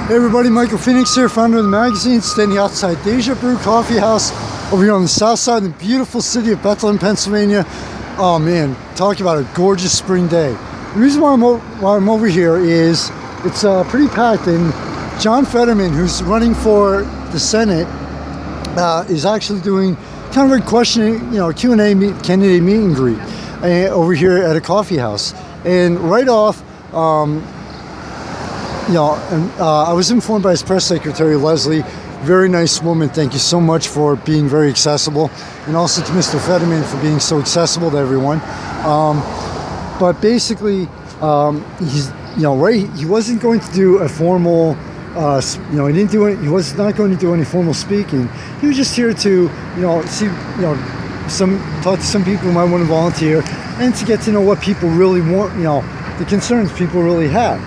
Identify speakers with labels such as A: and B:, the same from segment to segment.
A: Hey everybody, Michael Phoenix here, founder of the magazine, standing outside Deja Brew Coffeehouse over here on the south side of the beautiful city of Bethlehem, Pennsylvania. Oh man, talk about a gorgeous spring day. The reason why I'm over here is it's pretty packed, and John Fetterman, who's running for the Senate, is actually doing kind of a questioning, Q&A candidate meet and greet over here at a coffee house. And right off, I was informed by his press secretary, Leslie, very nice woman. Thank you so much for being very accessible, and also to Mr. Fetterman for being so accessible to everyone. But basically, he wasn't going to do a formal, he was not going to do any formal speaking. He was just here to, talk to some people who might want to volunteer, and to get to know what people really want, the concerns people really have.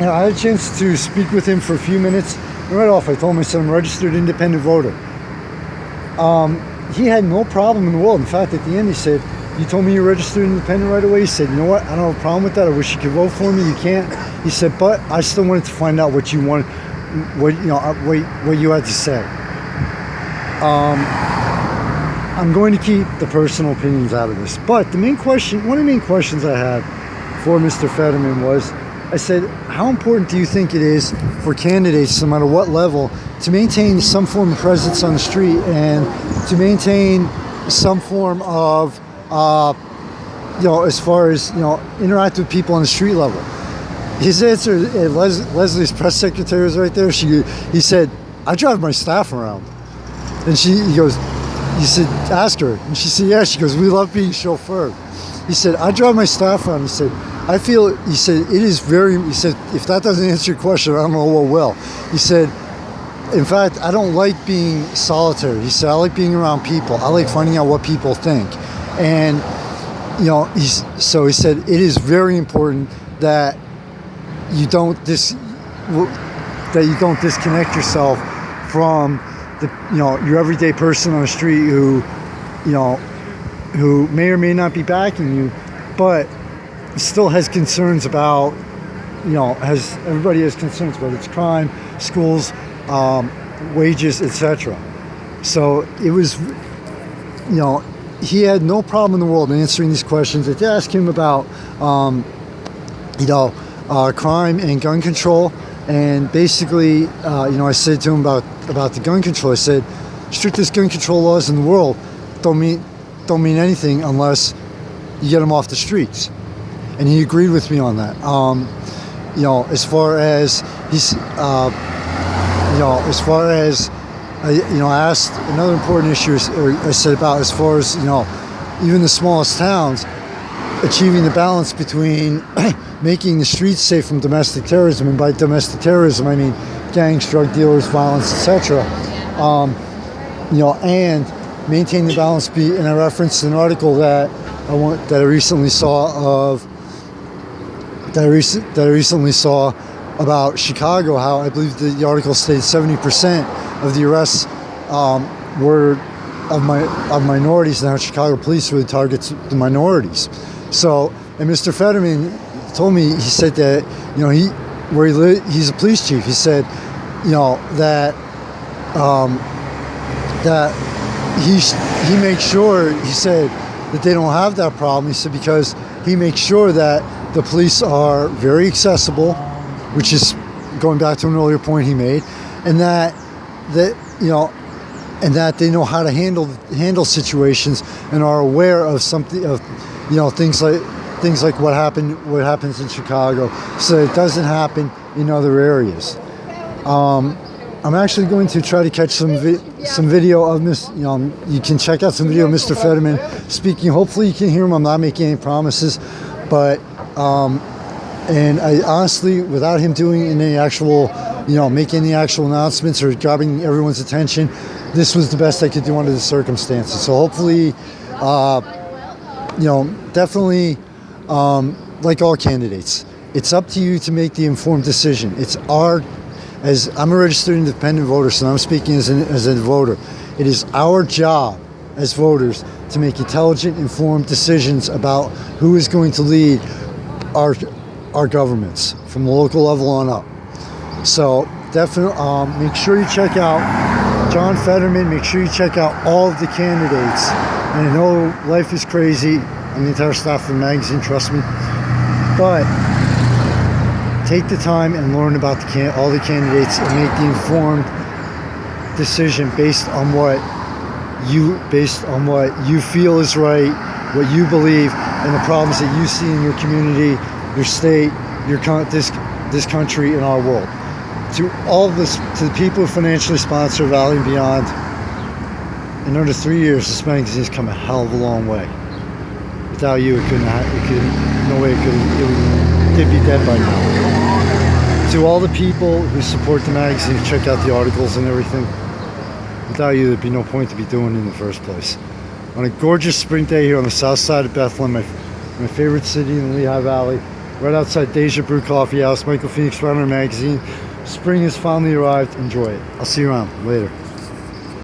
A: I had a chance to speak with him for a few minutes. And right off, I told him, I said, I'm a registered independent voter. He had no problem in the world. In fact, at the end, he said, you told me you're registered independent right away. He said, you know what? I don't have a problem with that. I wish you could vote for me. You can't. He said, but I still wanted to find out what you want, what you had to say. I'm going to keep the personal opinions out of this. But one of the main questions I had for Mr. Fetterman was, I said, how important do you think it is for candidates, no matter what level, to maintain some form of presence on the street and to maintain some form of, as far as, interact with people on the street level? His answer, Leslie's press secretary was right there. He said, I drive my staff around. And he said, ask her. And she said, yeah. She goes, we love being chauffeured. He said, I drive my staff around. He said, he said, if that doesn't answer your question, I don't know what will. He said, in fact, I don't like being solitary. He said, I like being around people. I like finding out what people think. And, he said, it is very important that you don't disconnect yourself from your everyday person on the street who may or may not be backing you, but still has concerns about, everybody has concerns, whether it's crime, schools, wages, etc. So it was, he had no problem in the world in answering these questions. I did ask him about, crime and gun control, and basically, I said to him about the gun control. I said, strictest gun control laws in the world don't mean anything unless you get them off the streets. And he agreed with me on that. As far as I asked another important issue, I said about as far as, even the smallest towns, achieving the balance between making the streets safe from domestic terrorism, and by domestic terrorism, I mean gangs, drug dealers, violence, etc. And maintain the balance. And I referenced an article that I recently saw about Chicago, how I believe the article stated 70% of the arrests were of minorities, and how Chicago police really targets the minorities. So, and Mr. Fetterman told me, he said that, he's a police chief. He said, that he makes sure, he said, that they don't have that problem. He said, because he makes sure that the police are very accessible, which is going back to an earlier point he made, and that they know how to handle situations and are aware of things like what happens in Chicago, so it doesn't happen in other areas. I'm actually going to try to catch some video of this. You can check out some video of Mr. Fetterman speaking. Hopefully you can hear him. I'm not making any promises, but and I honestly, without him doing any actual, making any actual announcements or grabbing everyone's attention, this was the best I could do under the circumstances. So hopefully, definitely, like all candidates, it's up to you to make the informed decision. As I'm a registered independent voter, so I'm speaking as a voter, it is our job as voters to make intelligent, informed decisions about who is going to lead our governments from the local level on up. So definitely make sure you check out John Fetterman. Make sure you check out all of the candidates. And I know life is crazy and the entire staff of the magazine, trust me. But take the time and learn about all the candidates and make the informed decision based on what you feel is right, what you believe, and the problems that you see in your community, your state, this country, and our world. To all of this, to the people who financially sponsor Valley and Beyond, in under 3 years, this magazine has come a hell of a long way. Without you, it'd be dead by now. To all the people who support the magazine, check out the articles and everything, without you, there'd be no point to be doing it in the first place. On a gorgeous spring day here on the south side of Bethlehem, my favorite city in the Lehigh Valley, right outside Deja Brew Coffeehouse, Michael Phoenix Runner Magazine. Spring has finally arrived. Enjoy it. I'll see you around later.